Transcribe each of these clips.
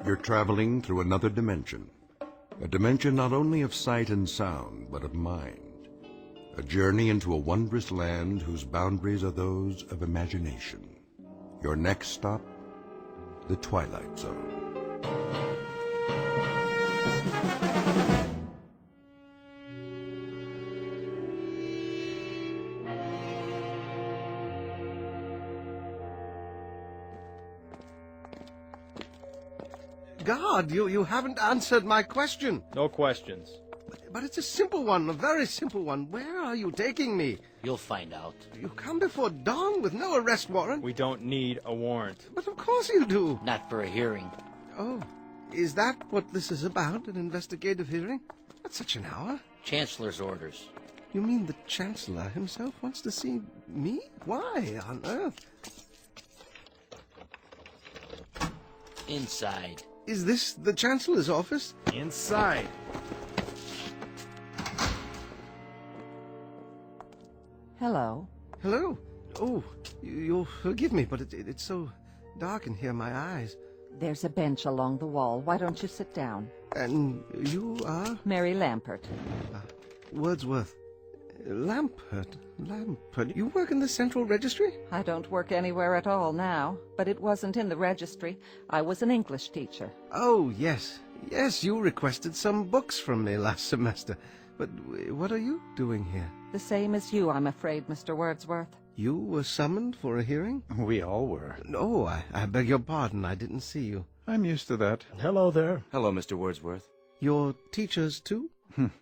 You're traveling through another dimension. A dimension not only of sight and sound, but of mind. A journey into a wondrous land whose boundaries are those of imagination. Your next stop, the Twilight Zone. God, you haven't answered my question. No questions. But it's a simple one, a very simple one. Where are you taking me? You'll find out. You come before dawn with no arrest warrant? We don't need a warrant. But of course you do. Not for a hearing. Oh, is that what this is about, an investigative hearing? That's such an hour. Chancellor's orders. You mean the Chancellor himself wants to see me? Why on earth? Inside. Is this the Chancellor's office? Inside. Hello. Hello. Oh, you'll forgive me, but it's so dark in here, my eyes. There's a bench along the wall. Why don't you sit down? And you are? Mary Lampert. Wordsworth. Lampert. You work in the Central Registry? I don't work anywhere at all now, but it wasn't in the registry. I was an English teacher. Oh, yes. Yes, you requested some books from me last semester. But what are you doing here? The same as you, I'm afraid, Mr. Wordsworth. You were summoned for a hearing? We all were. No, I beg your pardon. I didn't see you. I'm used to that. Hello there. Hello, Mr. Wordsworth. You're teachers, too?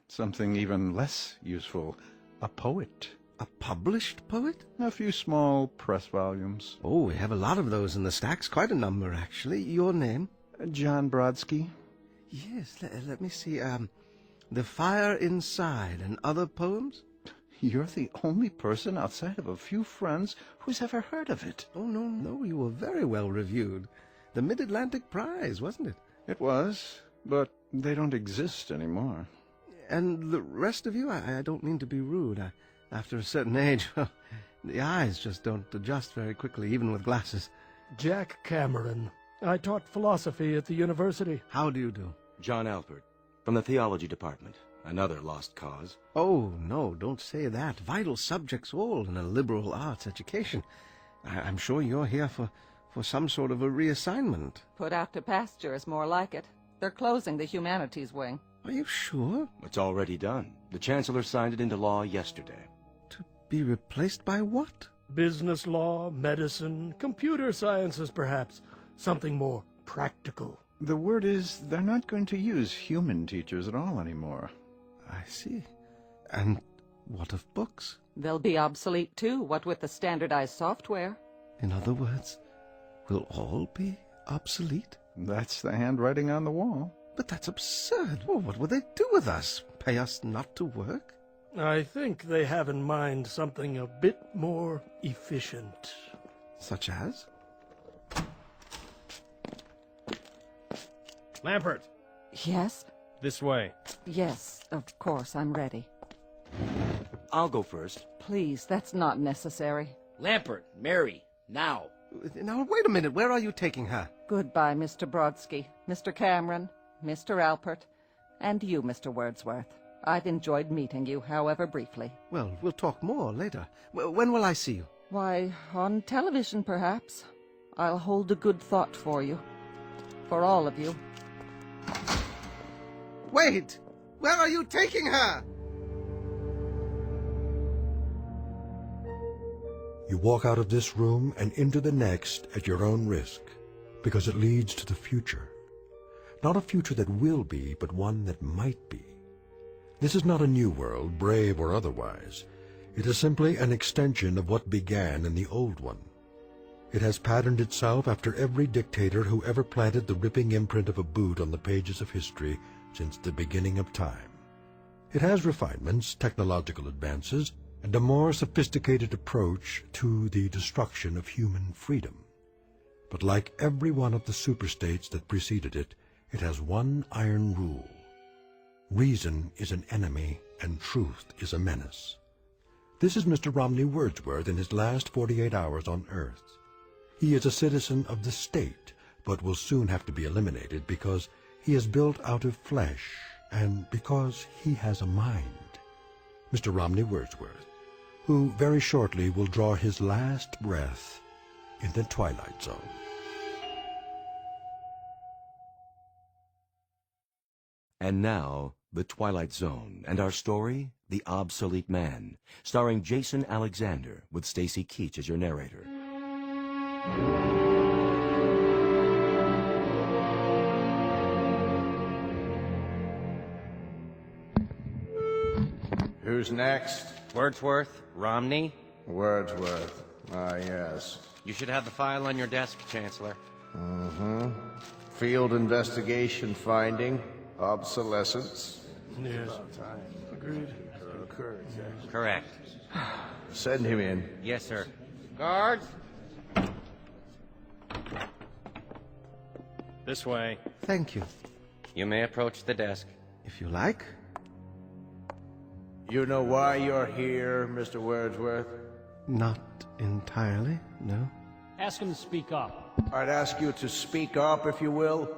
Something even less useful. A poet. A published poet? A few small press volumes. Oh, we have a lot of those in the stacks. Quite a number, actually. Your name? John Brodsky. Yes, let me see. The Fire Inside and Other Poems? You're the only person outside of a few friends who's ever heard of it. Oh, no, you were very well reviewed. The Mid-Atlantic Prize, wasn't it? It was, but they don't exist anymore. And the rest of you, I don't mean to be rude. After a certain age, the eyes just don't adjust very quickly, even with glasses. Jack Cameron. I taught philosophy at the university. How do you do? John Alpert, from the Theology Department. Another lost cause. Oh, no, don't say that. Vital subjects all in a liberal arts education. I'm sure you're here for some sort of a reassignment. Put out to pasture is more like it. They're closing the humanities wing. Are you sure? It's already done. The Chancellor signed it into law yesterday. To be replaced by what? Business law, medicine, computer sciences, perhaps. Something more practical. The word is they're not going to use human teachers at all anymore. I see. And what of books? They'll be obsolete too, what with the standardized software. In other words, will all be obsolete? That's the handwriting on the wall. But that's absurd. Well, what will they do with us? Pay us not to work? I think they have in mind something a bit more efficient. Such as? Lampert, Yes? this way. Yes, of course, I'm ready. I'll go first. Please, that's not necessary. Lampert, Mary, now. Now, wait a minute. Where are you taking her? Goodbye, Mr. Brodsky, Mr. Cameron, Mr. Alpert, and you, Mr. Wordsworth. I've enjoyed meeting you, however briefly. Well, we'll talk more later. When will I see you? Why, on television, perhaps. I'll hold a good thought for you. For all of you. Wait! Where are you taking her? You walk out of this room and into the next at your own risk, because it leads to the future. Not a future that will be, but one that might be. This is not a new world, brave or otherwise. It is simply an extension of what began in the old one. It has patterned itself after every dictator who ever planted the ripping imprint of a boot on the pages of history since the beginning of time. It has refinements, technological advances, and a more sophisticated approach to the destruction of human freedom. But like every one of the superstates that preceded it, it has one iron rule. Reason is an enemy and truth is a menace. This is Mr. Romney Wordsworth in his last 48 hours on Earth. He is a citizen of the state, but will soon have to be eliminated because he is built out of flesh and because he has a mind. Mr. Romney Wordsworth, who very shortly will draw his last breath in the Twilight Zone. And now, The Twilight Zone, and our story, The Obsolete Man, starring Jason Alexander, with Stacy Keach as your narrator. Who's next? Wordsworth, Romney. Wordsworth. Ah, yes. You should have the file on your desk, Chancellor. Field investigation finding. Obsolescence. Yes. Agreed. Correct. Send him in. Yes, sir. Guards! This way. Thank you, You may approach the desk. if you like. You know why you're here, Mr. Wordsworth? Not entirely, no. Ask him to speak up. I'd ask you to speak up, if you will.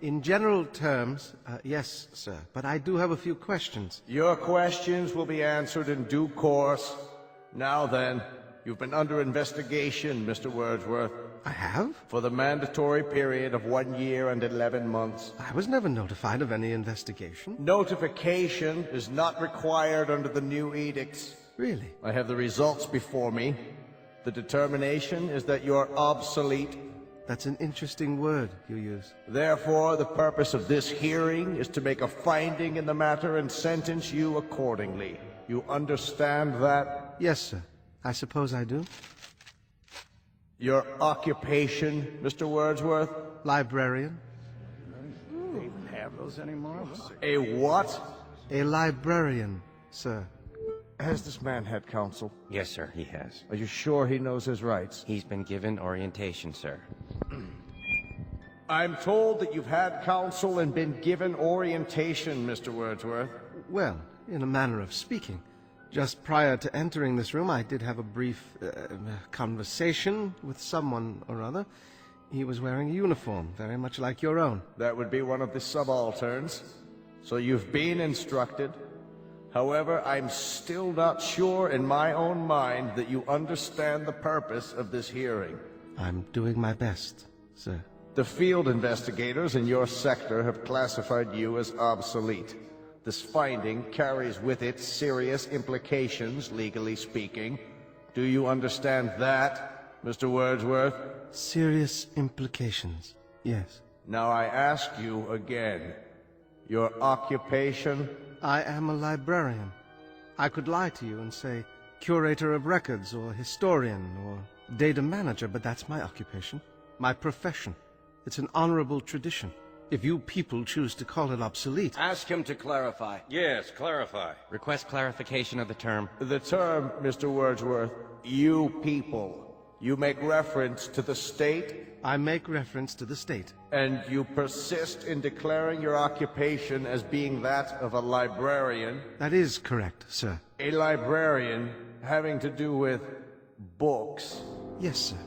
In general terms, yes, sir. But I do have a few questions. Your questions will be answered in due course. Now then, you've been under investigation, Mr. Wordsworth, I have? for the mandatory period of 1 year and 11 months. I was never notified of any investigation. Notification is not required under the new edicts. Really? I have the results before me. The determination is that you're obsolete. That's an interesting word you use. Therefore, the purpose of this hearing is to make a finding in the matter and sentence you accordingly. You understand that? Yes, sir. I suppose I do. Your occupation, Mr. Wordsworth? Librarian. A what? A librarian, sir. Has this man had counsel? Yes, sir, he has. Are you sure he knows his rights? He's been given orientation, sir. I'm told that you've had counsel and been given orientation, Mr. Wordsworth. Well, in a manner of speaking. Just prior to entering this room, I did have a brief conversation with someone or other. He was wearing a uniform, very much like your own. That would be one of the subalterns. So you've been instructed. However, I'm still not sure in my own mind that you understand the purpose of this hearing. I'm doing my best, sir. The field investigators in your sector have classified you as obsolete. This finding carries with it serious implications, legally speaking. Do you understand that, Mr. Wordsworth? Serious implications, yes. Now I ask you again, your occupation? I am a librarian. I could lie to you and say curator of records or historian or data manager, but that's my occupation, my profession. It's an honorable tradition. If you people choose to call it obsolete... Ask him to clarify. Yes, clarify. Request clarification of the term. The term, Mr. Wordsworth, you people, you make reference to the state, I make reference to the state. and you persist in declaring your occupation as being that of a librarian. That is correct, sir. A librarian having to do with books. Yes, sir.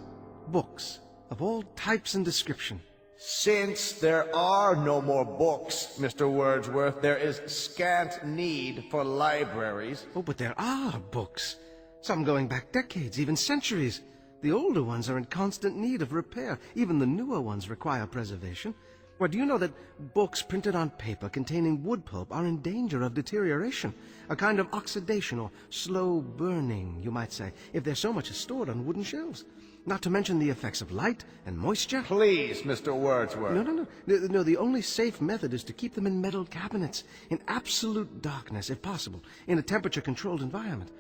Books of all types and description. Since there are no more books, Mr. Wordsworth, there is scant need for libraries. Oh, but there are books. Some going back decades, even centuries. The older ones are in constant need of repair. Even the newer ones require preservation. Well, do you know that books printed on paper containing wood pulp are in danger of deterioration? A kind of oxidation or slow burning, you might say, if their so much is stored on wooden shelves. Not to mention the effects of light and moisture. Please, Mr. Wordsworth. No, the only safe method is to keep them in metal cabinets, in absolute darkness, if possible, in a temperature-controlled environment.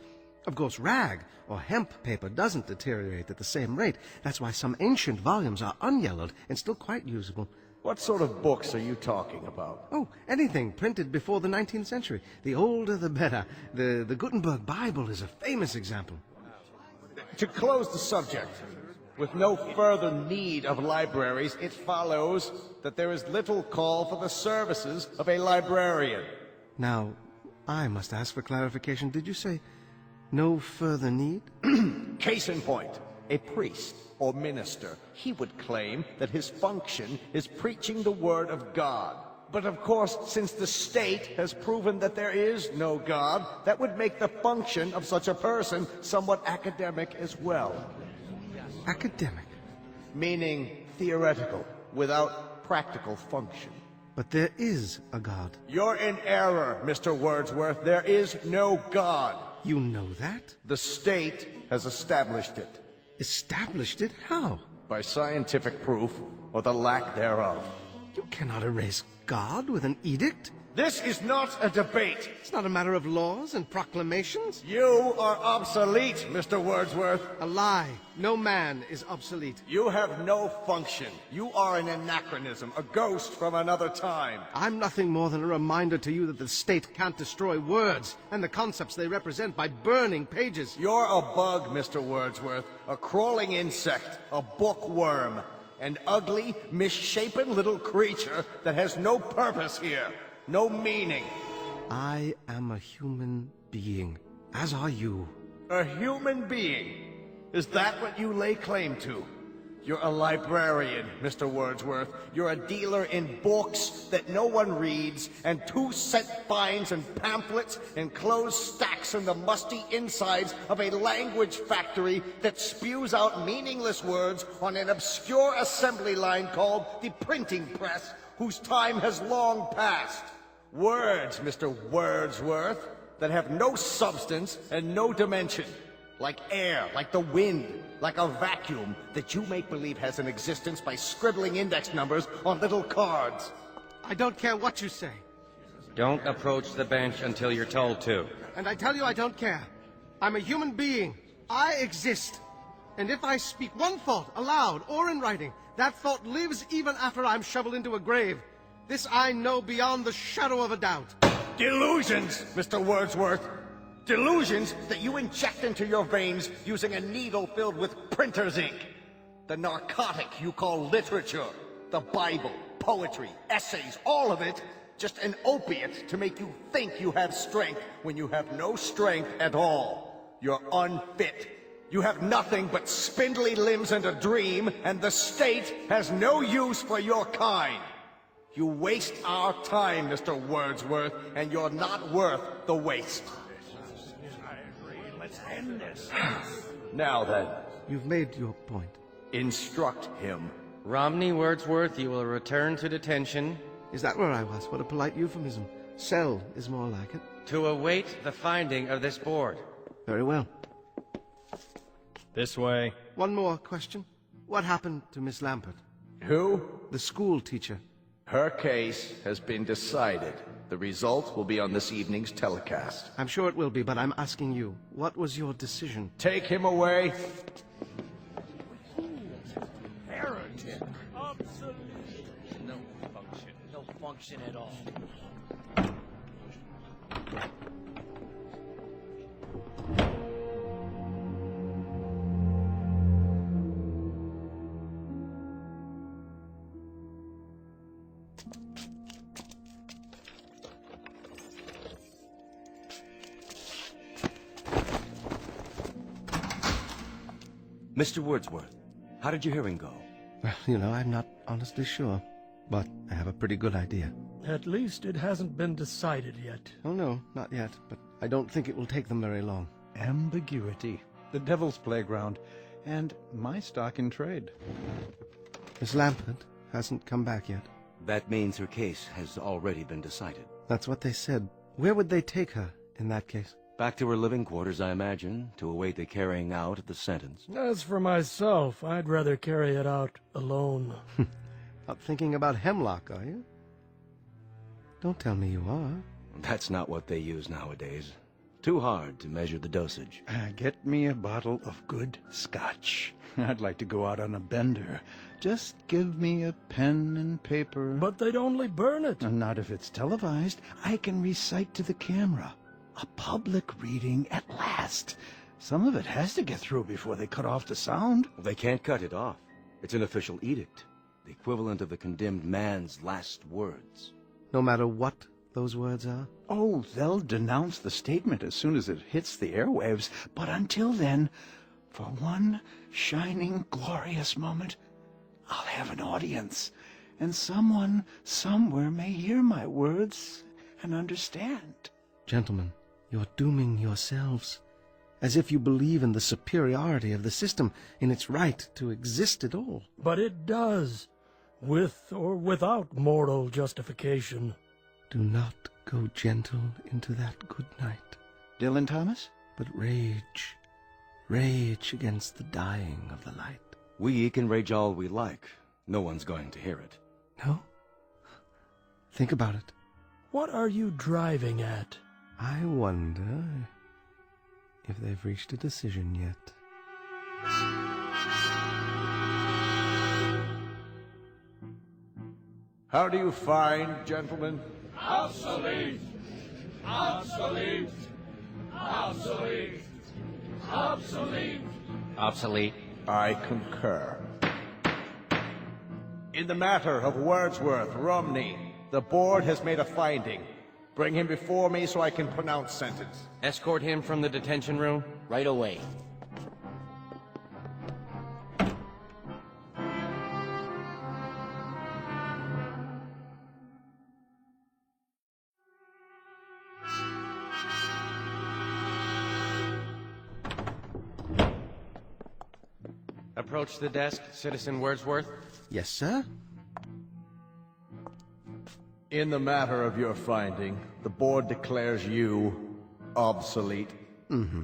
Of course, rag or hemp paper doesn't deteriorate at the same rate. That's why some ancient volumes are unyellowed and still quite usable. What sort of books are you talking about? Oh, anything printed before the 19th century. The older, the better. The Gutenberg Bible is a famous example. To close the subject, with no further need of libraries, it follows that there is little call for the services of a librarian. Now, I must ask for clarification. Did you say no further need? Case in point, a priest or minister, he would claim that his function is preaching the word of God. But of course, since the state has proven that there is no God, that would make the function of such a person somewhat academic as well. Academic? Meaning theoretical, without practical function. But there is a God. You're in error, Mr. Wordsworth. There is no God. You know that? The state has established it. Established it? How? By scientific proof, or the lack thereof. You cannot erase God with an edict. This is not a debate. It's not a matter of laws and proclamations. You are obsolete, Mr. Wordsworth. A lie. No man is obsolete. You have no function. You are an anachronism, a ghost from another time. I'm nothing more than a reminder to you that the state can't destroy words and the concepts they represent by burning pages. You're a bug, Mr. Wordsworth, a crawling insect, a bookworm, an ugly, misshapen little creature that has no purpose here. No meaning. I am a human being, as are you. A human being? Is that what you lay claim to? You're a librarian, Mr. Wordsworth. You're a dealer in books that no one reads, and 2-cent fines and pamphlets enclosed stacks in the musty insides of a language factory that spews out meaningless words on an obscure assembly line called the printing press, whose time has long passed. Words, Mr. Wordsworth, that have no substance and no dimension. Like air, like the wind, like a vacuum that you make believe has an existence by scribbling index numbers on little cards. I don't care what you say. Don't approach the bench until you're told to. And I tell you I don't care. I'm a human being. I exist. And if I speak one thought aloud or in writing, that thought lives even after I'm shoveled into a grave. This I know beyond the shadow of a doubt. Delusions, Mr. Wordsworth. Delusions that you inject into your veins using a needle filled with printer's ink. The narcotic you call literature, the Bible, poetry, essays, all of it, just an opiate to make you think you have strength when you have no strength at all. You're unfit. You have nothing but spindly limbs and a dream, and the state has no use for your kind. You waste our time, Mr. Wordsworth, and you're not worth the waste. Let's end this. Now then. You've made your point. Instruct him. Romney Wordsworth, you will return to detention. Is that where I was? What a polite euphemism. Cell is more like it. To await the finding of this board. Very well. This way. One more question. What happened to Miss Lampert? Who? The school teacher. Her case has been decided. The result will be on this evening's telecast. I'm sure it will be, but I'm asking you, what was your decision? Take him away. Heretic. Obsolete. No function. No function at all. Mr. Wordsworth, how did your hearing go? Well, I'm not honestly sure, but I have a pretty good idea. At least it hasn't been decided yet. Oh, no, not yet, but I don't think it will take them very long. Ambiguity, the devil's playground, and my stock in trade. Miss Lampert hasn't come back yet. That means her case has already been decided. That's what they said. Where would they take her in that case? Back to her living quarters, I imagine, to await the carrying out of the sentence. As for myself, I'd rather carry it out alone. Not thinking about hemlock, are you? Don't tell me you are. That's not what they use nowadays. Too hard to measure the dosage. Get me a bottle of good scotch. I'd like to go out on a bender. Just give me a pen and paper. But they'd only burn it. Not if it's televised. I can recite to the camera. A public reading at last. Some of it has to get through before they cut off the sound. They can't cut it off. It's an official edict. The equivalent of the condemned man's last words. No matter what those words are? Oh, they'll denounce the statement as soon as it hits the airwaves. But until then, For one shining, glorious moment, I'll have an audience, and someone somewhere may hear my words and understand. Gentlemen, you're dooming yourselves, as if you believe in the superiority of the system, in its right to exist at all. But it does, with or without moral justification. Do not go gentle into that good night, Dylan Thomas? but rage against the dying of the light. We can rage all we like. No one's going to hear it. No? Think about it. What are you driving at? I wonder if they've reached a decision yet. How do you find, gentlemen? Obsolete! Obsolete! Obsolete! Obsolete! Obsolete. I concur. In the matter of Wordsworth Romney, the board has made a finding. Bring him before me so I can pronounce sentence. Escort him from the detention room. Right away. Approach the desk, Citizen Wordsworth. Yes, sir? In the matter of your finding, the board declares you obsolete. Mm-hmm.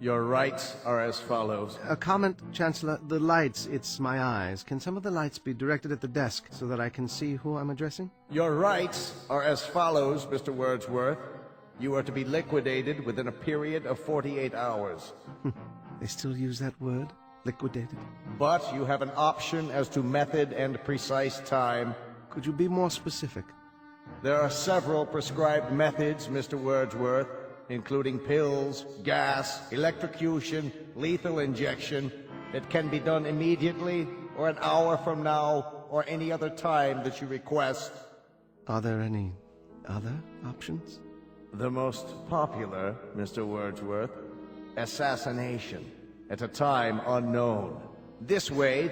Your rights are as follows. A comment, Chancellor. The lights, it's my eyes. Can some of the lights be directed at the desk so that I can see who I'm addressing? Your rights are as follows, Mr. Wordsworth. You are to be liquidated within a period of 48 hours. They still use that word? Liquidated? But you have an option as to method and precise time. Could you be more specific? There are several prescribed methods, Mr. Wordsworth, including pills, gas, electrocution, lethal injection, that can be done immediately, or an hour from now, or any other time that you request. Are there any other options? The most popular, Mr. Wordsworth, assassination, at a time unknown. This way,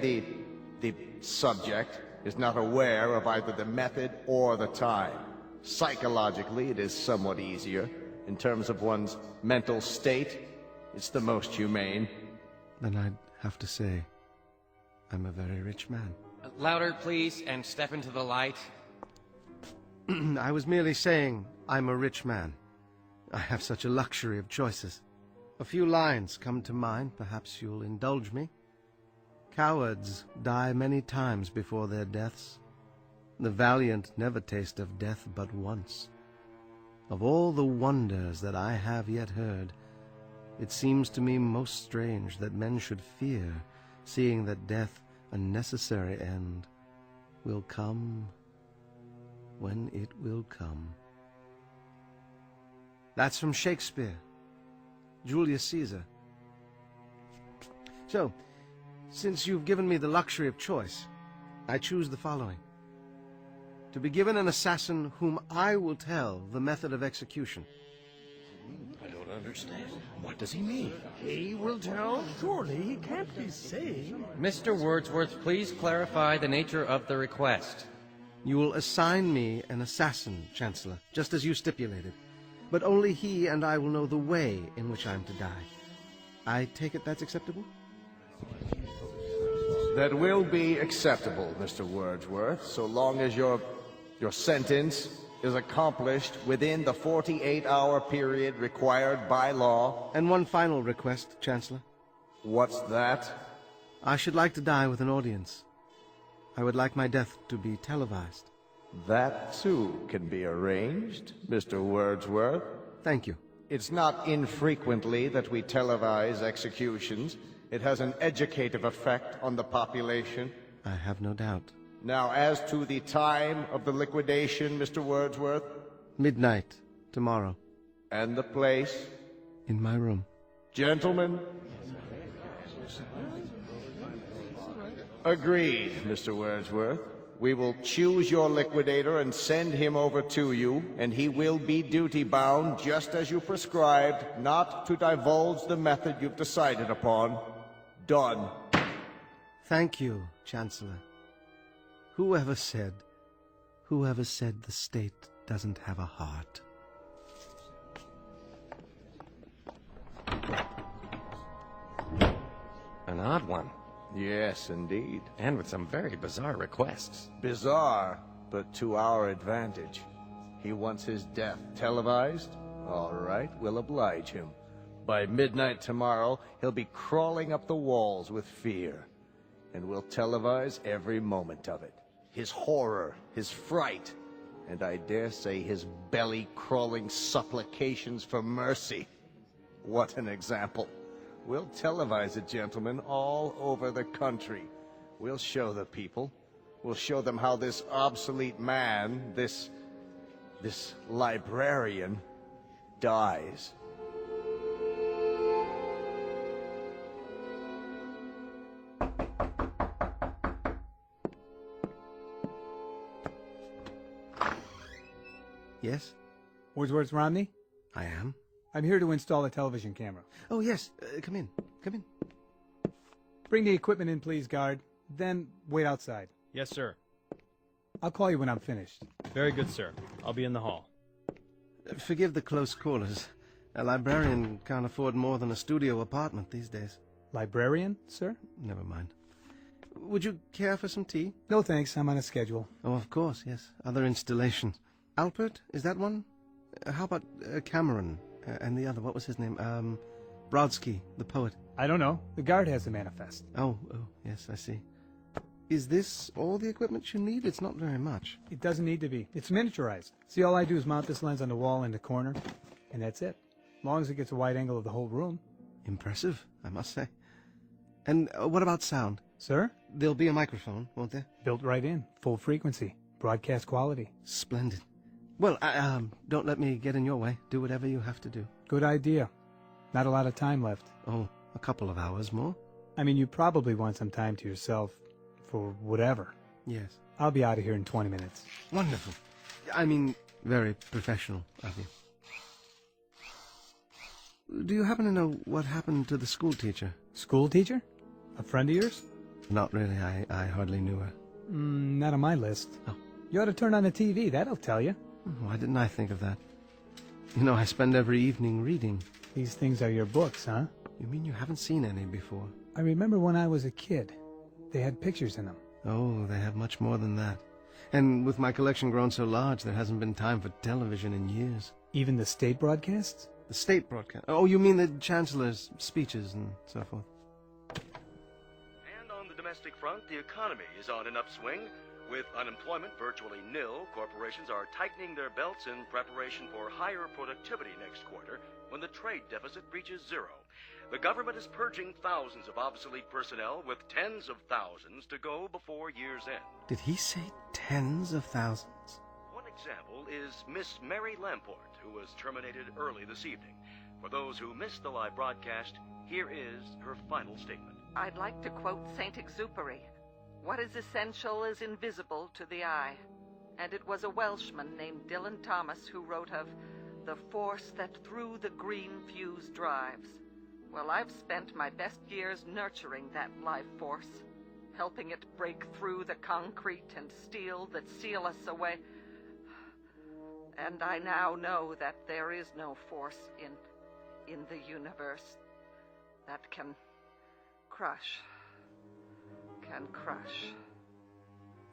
the subject is not aware of either the method or the time. Psychologically, it is somewhat easier. In terms of one's mental state, it's the most humane. Then I'd have to say, I'm a very rich man. Louder, please, and step into the light. I was merely saying, I'm a rich man. I have such a luxury of choices. A few lines come to mind, perhaps you'll indulge me. Cowards die many times before their deaths. The valiant never taste of death but once. Of all the wonders that I have yet heard, it seems to me most strange that men should fear, seeing that death, a necessary end, will come when it will come. That's from Shakespeare, Julius Caesar. So, since you've given me the luxury of choice, I choose the following. To be given an assassin whom I will tell the method of execution. I don't understand. What does he mean? He will tell? Surely he can't be saying. Mr. Wordsworth, please clarify the nature of the request. You will assign me an assassin, Chancellor, just as you stipulated. But only he and I will know the way in which I am to die. I take it that's acceptable? That will be acceptable, Mr. Wordsworth, so long as your sentence is accomplished within the 48-hour period required by law. And one final request, Chancellor. What's that? I should like to die with an audience. I would like my death to be televised. That, too, can be arranged, Mr. Wordsworth. Thank you. It's not infrequently that we televise executions. It has an educative effect on the population. I have no doubt. Now, as to the time of the liquidation, Mr. Wordsworth? Midnight, tomorrow. And the place? In my room. Gentlemen? Agreed, Mr. Wordsworth. We will choose your liquidator and send him over to you, and he will be duty-bound, just as you prescribed, not to divulge the method you've decided upon. Done. Thank you, Chancellor. Whoever said the state doesn't have a heart? An odd one. Yes, indeed. And with some very bizarre requests. Bizarre, but to our advantage. He wants his death televised? All right, we'll oblige him. By midnight tomorrow, he'll be crawling up the walls with fear. And we'll televise every moment of it. His horror, his fright, and I dare say his belly-crawling supplications for mercy. What an example. We'll televise it, gentlemen, all over the country. We'll show the people. We'll show them how this obsolete man, this librarian, dies. Yes, Wordsworth Romney? I am. I'm here to install a television camera. Oh, yes. Come in. Come in. Bring the equipment in, please, guard. Then wait outside. Yes, sir. I'll call you when I'm finished. Very good, sir. I'll be in the hall. Forgive the close quarters. A librarian can't afford more than a studio apartment these days. Librarian, sir? Never mind. Would you care for some tea? No, thanks. I'm on a schedule. Oh, of course, yes. Other installations. Alpert, is that one? How about Cameron? And the other, what was his name? Brodsky, the poet. I don't know. The guard has the manifest. Oh, yes, I see. Is this all the equipment you need? It's not very much. It doesn't need to be. It's miniaturized. See, all I do is mount this lens on the wall in the corner, and that's it. As long as it gets a wide angle of the whole room. Impressive, I must say. And what about sound? Sir? There'll be a microphone, won't there? Built right in. Full frequency. Broadcast quality. Splendid. Well, don't let me get in your way. Do whatever you have to do. Good idea. Not a lot of time left. Oh, a couple of hours more? I mean, you probably want some time to yourself for whatever. Yes. I'll be out of here in 20 minutes. Wonderful. I mean, very professional of you. Do you happen to know what happened to the school teacher? School teacher? A friend of yours? Not really. I hardly knew her. Not on my list. Oh. You ought to turn on the TV. That'll tell you. Why didn't I think of that? You know, I spend every evening reading. These things are your books, huh? You mean you haven't seen any before? I remember when I was a kid. They had pictures in them. Oh, they have much more than that. And with my collection grown so large, there hasn't been time for television in years. Even the state broadcasts? The state broadcast? Oh, you mean the chancellor's speeches and so forth? And on the domestic front, the economy is on an upswing. With unemployment virtually nil, corporations are tightening their belts in preparation for higher productivity next quarter when the trade deficit reaches zero. The government is purging thousands of obsolete personnel with tens of thousands to go before year's end. Did he say tens of thousands? One example is Miss Mary Lamport, who was terminated early this evening. For those who missed the live broadcast, here is her final statement. I'd like to quote Saint Exupéry. What is essential is invisible to the eye. And it was a Welshman named Dylan Thomas who wrote of the force that through the green fuse drives. Well, I've spent my best years nurturing that life force, helping it break through the concrete and steel that seal us away. And I now know that there is no force in the universe that can crush.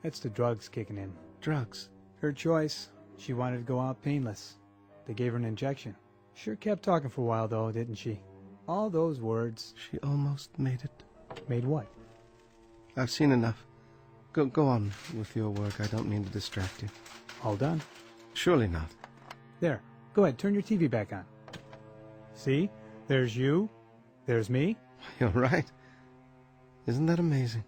That's the drugs kicking in. Drugs? Her choice. She wanted to go out painless. They gave her an injection. Sure kept talking for a while, though, didn't she? All those words. She almost made it. Made what? I've seen enough. Go on with your work. I don't mean to distract you. All done? Surely not. There. Go ahead, turn your TV back on. See? There's you. There's me. You're right. Isn't that amazing?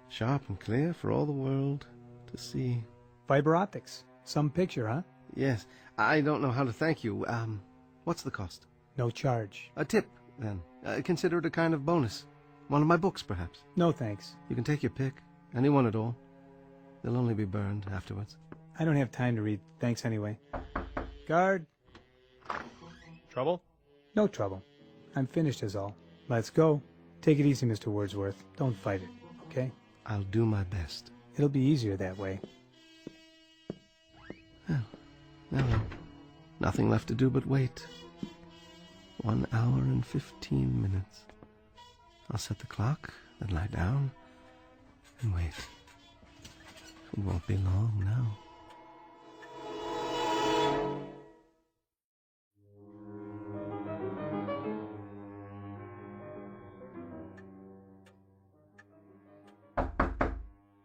Sharp and clear for all the world to see. Fiber optics. Some picture, huh? Yes. I don't know how to thank you. What's the cost? No charge. A tip, then. Consider it a kind of bonus. One of my books, perhaps. No, thanks. You can take your pick. Any one at all. They'll only be burned afterwards. I don't have time to read. Thanks anyway. Guard. Trouble? No trouble. I'm finished is all. Let's go. Take it easy, Mr. Wordsworth. Don't fight it, okay? I'll do my best. It'll be easier that way. Well, nothing left to do but wait. 1 hour and 15 minutes. I'll set the clock, then lie down, and wait. It won't be long now.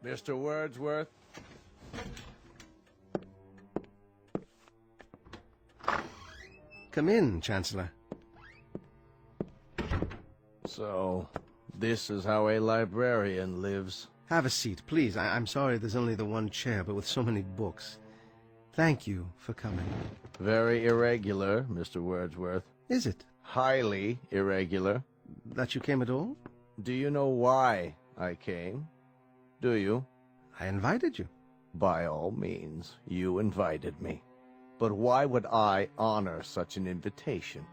Mr. Wordsworth? Come in, Chancellor. So, this is how a librarian lives. Have a seat, please. I'm sorry there's only the one chair, but with so many books. Thank you for coming. Very irregular, Mr. Wordsworth. Is it? Highly irregular. That you came at all? Do you know why I came? Do you? I invited you. By all means, you invited me. But why would I honor such an invitation?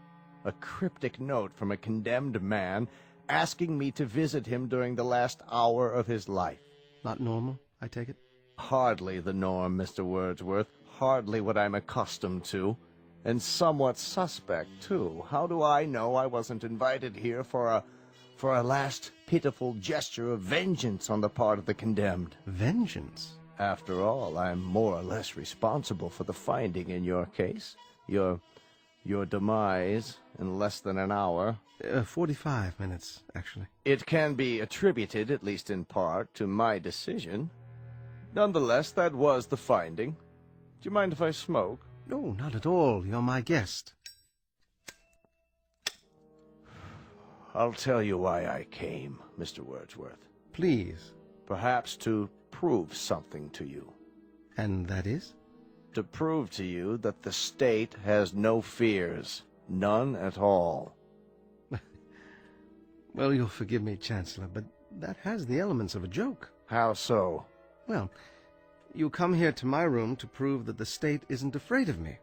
A cryptic note from a condemned man asking me to visit him during the last hour of his life. Not normal, I take it? Hardly the norm, Mr. Wordsworth. Hardly what I'm accustomed to. And somewhat suspect, too. How do I know I wasn't invited here for a last pitiful gesture of vengeance on the part of the condemned? Vengeance? After all, I'm more or less responsible for the finding in your case. Your demise in less than an hour. 45 minutes, actually. It can be attributed, at least in part, to my decision. Nonetheless, that was the finding. Do you mind if I smoke? No, not at all. You're my guest. I'll tell you why I came, Mr. Wordsworth. Please. Perhaps to prove something to you. And that is? To prove to you that the state has no fears. None at all. Well, you'll forgive me, Chancellor, but that has the elements of a joke. How so? Well, you come here to my room to prove that the state isn't afraid of me.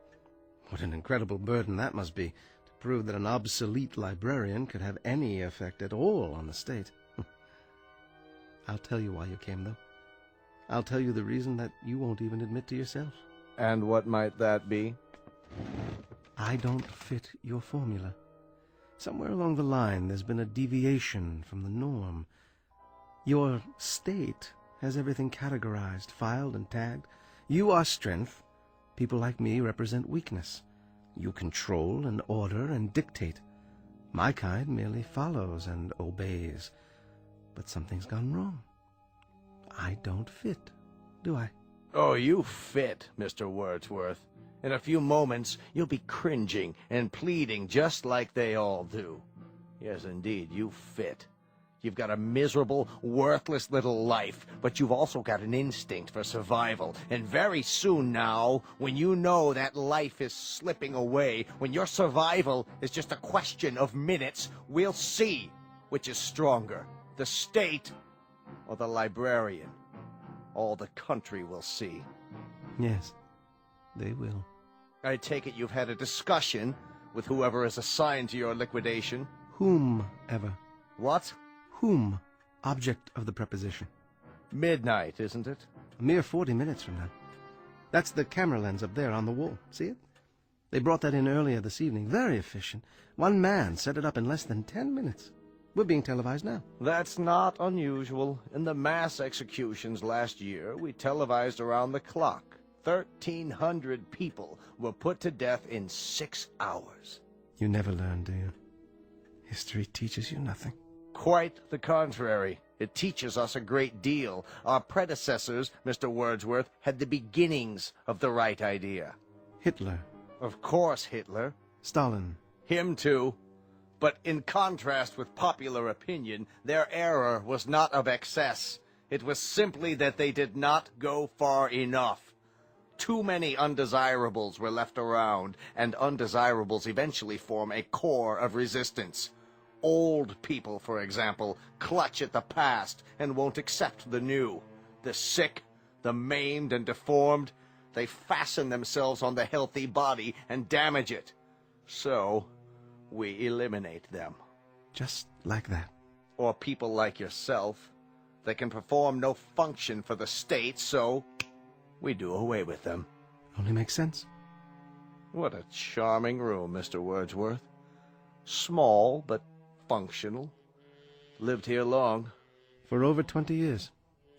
What an incredible burden that must be, to prove that an obsolete librarian could have any effect at all on the state. I'll tell you why you came, though. I'll tell you the reason that you won't even admit to yourself. And what might that be? I don't fit your formula. Somewhere along the line, there's been a deviation from the norm. Your state has everything categorized, filed, and tagged. You are strength. People like me represent weakness. You control and order and dictate. My kind merely follows and obeys. But something's gone wrong. I don't fit, do I? Oh, you fit, Mr. Wordsworth. In a few moments, you'll be cringing and pleading just like they all do. Yes, indeed, you fit. You've got a miserable, worthless little life, but you've also got an instinct for survival. And very soon now, when you know that life is slipping away, when your survival is just a question of minutes, we'll see which is stronger, the state or the librarian. All the country will see. Yes, they will. I take it you've had a discussion with whoever is assigned to your liquidation. Whomever. What? Whom? Object of the preposition. Midnight, isn't it? A mere 40 minutes from now. That's the camera lens up there on the wall. See it? They brought that in earlier this evening. Very efficient. One man set it up in less than 10 minutes. We're being televised now. That's not unusual. In the mass executions last year, we televised around the clock. 1,300 people were put to death in 6 hours. You never learn, do you? History teaches you nothing. Quite the contrary. It teaches us a great deal. Our predecessors, Mr. Wordsworth, had the beginnings of the right idea. Hitler. Of course Hitler. Stalin. Him too. But in contrast with popular opinion, their error was not of excess. It was simply that they did not go far enough. Too many undesirables were left around, and undesirables eventually form a core of resistance. Old people, for example, clutch at the past and won't accept the new. The sick, the maimed and deformed, they fasten themselves on the healthy body and damage it. So, we eliminate them. Just like that. or people like yourself. They can perform no function for the state, so we do away with them. Only makes sense. What a charming room, Mr. Wordsworth. Small, but functional. Lived here long? For over 20 years.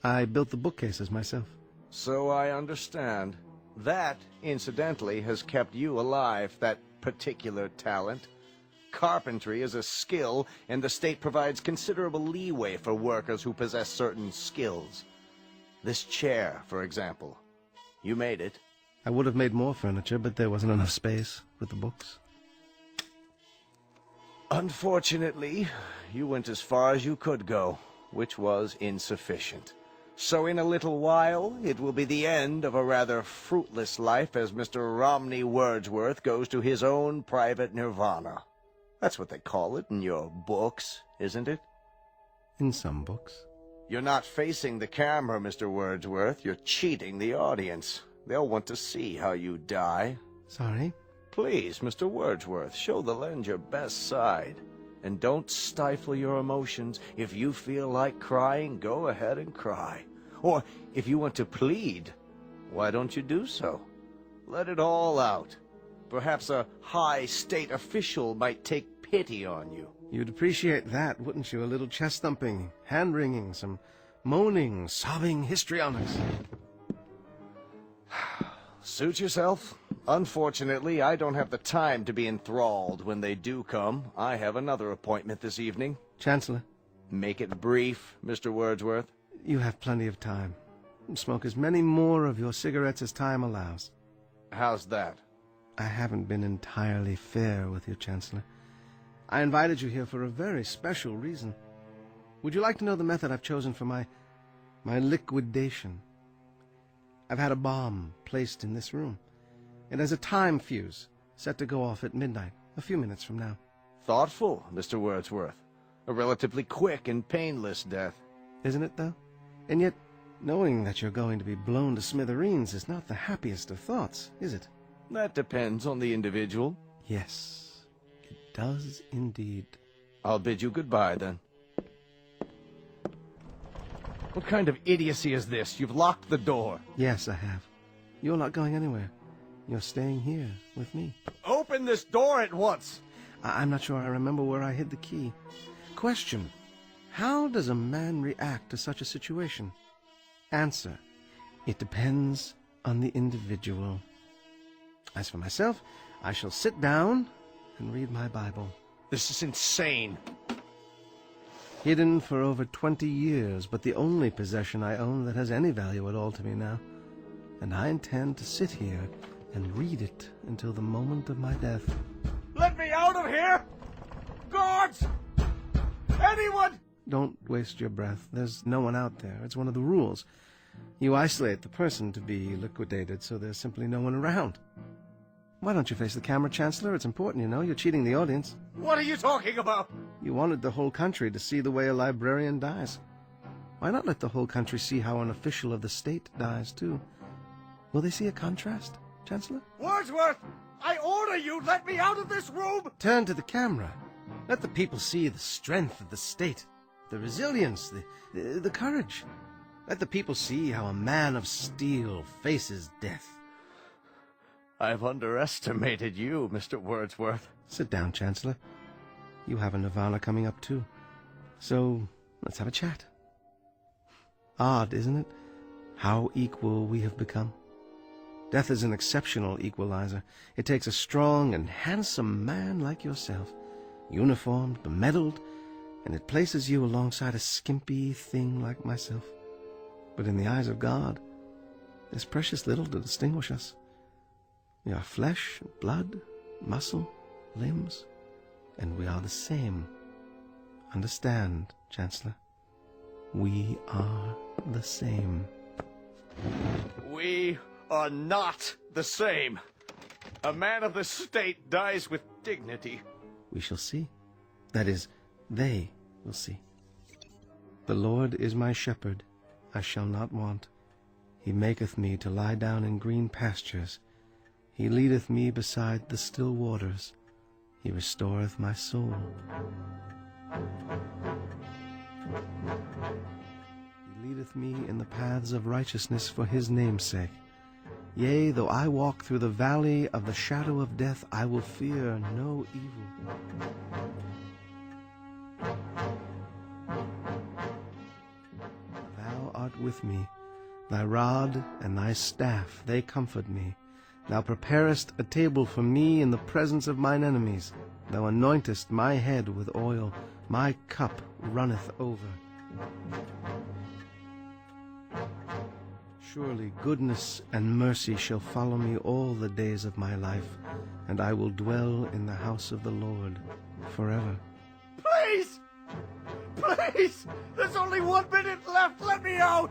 I built the bookcases myself. So I understand. That, incidentally, has kept you alive, that particular talent. Carpentry is a skill, and the state provides considerable leeway for workers who possess certain skills. This chair, for example. You made it. I would have made more furniture, but there wasn't enough space with the books. Unfortunately, you went as far as you could go, which was insufficient. So in a little while, it will be the end of a rather fruitless life as Mr. Romney Wordsworth goes to his own private nirvana. That's what they call it in your books, isn't it? In some books. You're not facing the camera, Mr. Wordsworth. You're cheating the audience. They'll want to see how you die. Sorry? Please, Mr. Wordsworth, show the lens your best side. And don't stifle your emotions. If you feel like crying, go ahead and cry. Or if you want to plead, why don't you do so? Let it all out. Perhaps a high state official might take pity on you. You'd appreciate that, wouldn't you? A little chest-thumping, hand-wringing, some moaning, sobbing histrionics. Suit yourself. Unfortunately, I don't have the time to be enthralled when they do come. I have another appointment this evening. Chancellor. Make it brief, Mr. Wordsworth. You have plenty of time. Smoke as many more of your cigarettes as time allows. How's that? I haven't been entirely fair with you, Chancellor. I invited you here for a very special reason. Would you like to know the method I've chosen for my liquidation? I've had a bomb placed in this room. It has a time fuse set to go off at midnight, a few minutes from now. Thoughtful, Mr. Wordsworth. A relatively quick and painless death. Isn't it, though? And yet, knowing that you're going to be blown to smithereens is not the happiest of thoughts, is it? That depends on the individual. Yes, it does indeed. I'll bid you goodbye, then. What kind of idiocy is this? You've locked the door. Yes, I have. You're not going anywhere. You're staying here with me. Open this door at once! I'm not sure I remember where I hid the key. Question. How does a man react to such a situation? Answer. It depends on the individual. As for myself, I shall sit down and read my Bible. This is insane. Hidden for over 20 years, but the only possession I own that has any value at all to me now. And I intend to sit here and read it until the moment of my death. Let me out of here! Guards! Anyone! Don't waste your breath. There's no one out there. It's one of the rules. You isolate the person to be liquidated, so there's simply no one around. Why don't you face the camera, Chancellor? It's important, you know. You're cheating the audience. What are you talking about? You wanted the whole country to see the way a librarian dies. Why not let the whole country see how an official of the state dies, too? Will they see a contrast, Chancellor? Wordsworth! I order you, let me out of this room! Turn to the camera. Let the people see the strength of the state, the resilience, the courage. Let the people see how a man of steel faces death. I've underestimated you, Mr. Wordsworth. Sit down, Chancellor. You have a nirvana coming up, too. So, let's have a chat. Odd, isn't it? How equal we have become. Death is an exceptional equalizer. It takes a strong and handsome man like yourself, uniformed, bemedaled, and it places you alongside a skimpy thing like myself. But in the eyes of God, there's precious little to distinguish us. We are flesh, blood, muscle, limbs, and we are the same. Understand, Chancellor? We are the same. We are not the same. A man of the state dies with dignity. We shall see. That is, they will see. The Lord is my shepherd, I shall not want. He maketh me to lie down in green pastures. He leadeth me beside the still waters. He restoreth my soul. He leadeth me in the paths of righteousness for his name's sake. Yea, though I walk through the valley of the shadow of death, I will fear no evil. Thou art with me. Thy rod and thy staff, they comfort me. Thou preparest a table for me in the presence of mine enemies. Thou anointest my head with oil. My cup runneth over. Surely goodness and mercy shall follow me all the days of my life, and I will dwell in the house of the Lord forever. Please! Please! There's only 1 minute left! Let me out!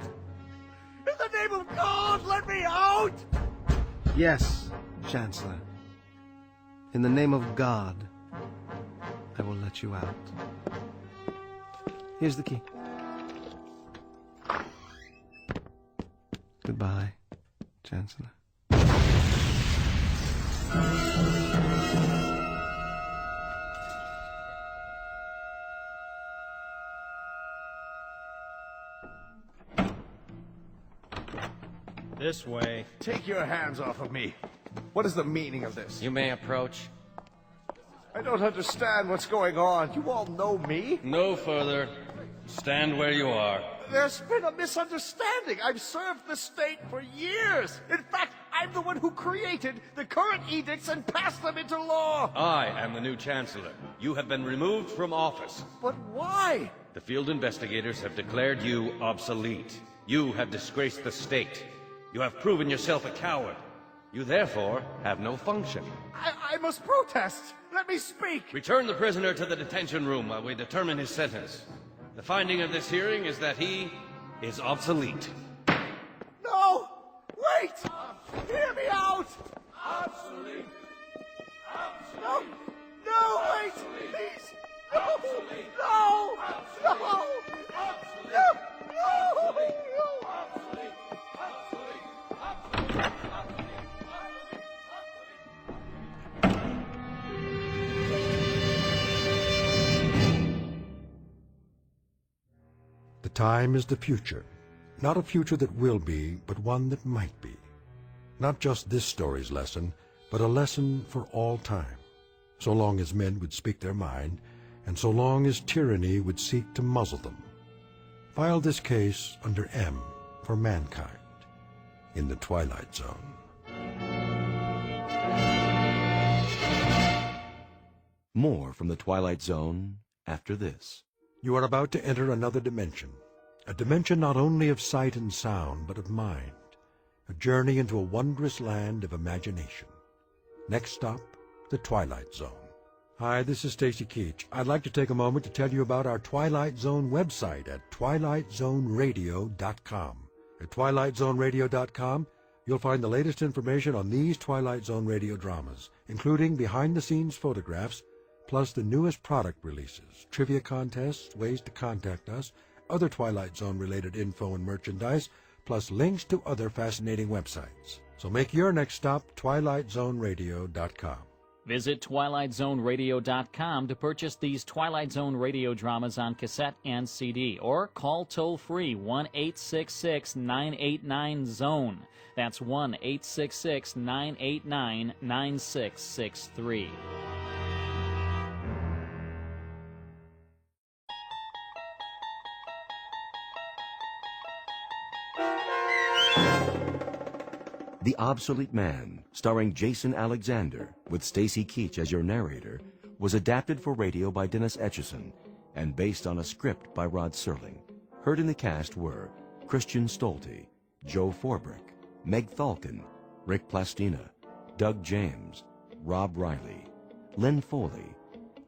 In the name of God, let me out! Yes, Chancellor. In the name of God, I will let you out. Here's the key. Goodbye, Chancellor. This way. Take your hands off of me. What is the meaning of this? You may approach. I don't understand what's going on. You all know me? No further. Stand where you are. There's been a misunderstanding. I've served the state for years. In fact, I'm the one who created the current edicts and passed them into law. I am the new Chancellor. You have been removed from office. But why? The field investigators have declared you obsolete. You have disgraced the state. You have proven yourself a coward. You therefore have no function. I must protest. Let me speak. Return the prisoner to the detention room while we determine his sentence. The finding of this hearing is that he is obsolete. No! Wait! Hear me out! Obsolete! No! No, wait! Please! No! No! No! No! No! The time is the future. Not a future that will be, but one that might be. Not just this story's lesson, but a lesson for all time. So long as men would speak their mind, and so long as tyranny would seek to muzzle them. File this case under M for mankind in the Twilight Zone. More from the Twilight Zone after this. You are about to enter another dimension. A dimension not only of sight and sound, but of mind. A journey into a wondrous land of imagination. Next stop, the Twilight Zone. Hi, this is Stacy Keach. I'd like to take a moment to tell you about our Twilight Zone website at twilightzoneradio.com. At twilightzoneradio.com, you'll find the latest information on these Twilight Zone radio dramas, including behind-the-scenes photographs, plus the newest product releases, trivia contests, ways to contact us, other Twilight Zone-related info and merchandise, plus links to other fascinating websites. So make your next stop twilightzoneradio.com. Visit twilightzoneradio.com to purchase these Twilight Zone radio dramas on cassette and CD, or call toll-free 1-866-989-ZONE. That's 1-866-989-9663. The Obsolete Man, starring Jason Alexander, with Stacy Keach as your narrator, was adapted for radio by Dennis Etchison and based on a script by Rod Serling. Heard in the cast were Christian Stolte, Joe Forbrick, Meg Thalkin, Rick Plastina, Doug James, Rob Riley, Lynn Foley,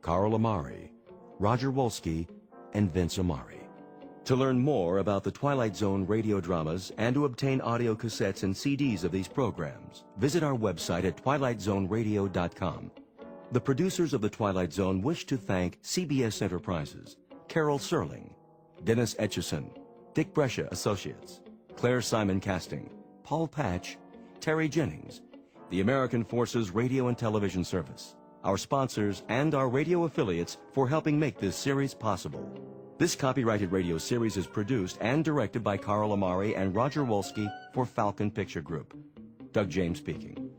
Carl Amari, Roger Wolski, and Vince Amari. To learn more about the Twilight Zone radio dramas and to obtain audio cassettes and CDs of these programs, visit our website at twilightzoneradio.com. The producers of The Twilight Zone wish to thank CBS Enterprises, Carol Serling, Dennis Etchison, Dick Brescia Associates, Claire Simon Casting, Paul Patch, Terry Jennings, the American Forces Radio and Television Service, our sponsors, and our radio affiliates for helping make this series possible. This copyrighted radio series is produced and directed by Carl Amari and Roger Wolski for Falcon Picture Group. Doug James speaking.